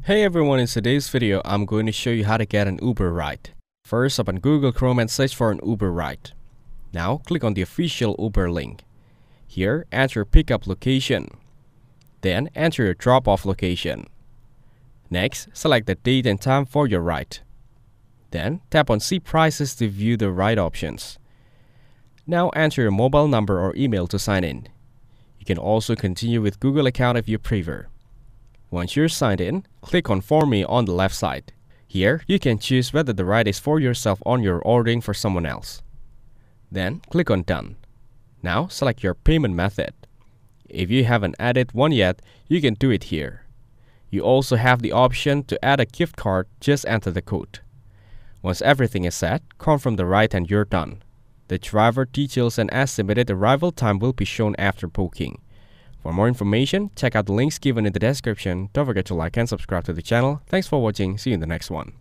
Hey everyone, in today's video, I'm going to show you how to get an Uber ride. First, open Google Chrome and search for an Uber ride. Now, click on the official Uber link. Here, enter your pickup location. Then, enter your drop-off location. Next, select the date and time for your ride. Then, tap on See Prices to view the ride options. Now, enter your mobile number or email to sign in. You can also continue with Google account if you prefer. Once you're signed in, click on For Me on the left side. Here, you can choose whether the ride is for yourself or you're ordering for someone else. Then, click on Done. Now, select your payment method. If you haven't added one yet, you can do it here. You also have the option to add a gift card, just enter the code. Once everything is set, confirm the ride and you're done. The driver details and estimated arrival time will be shown after booking. For more information, check out the links given in the description. Don't forget to like and subscribe to the channel. Thanks for watching. See you in the next one.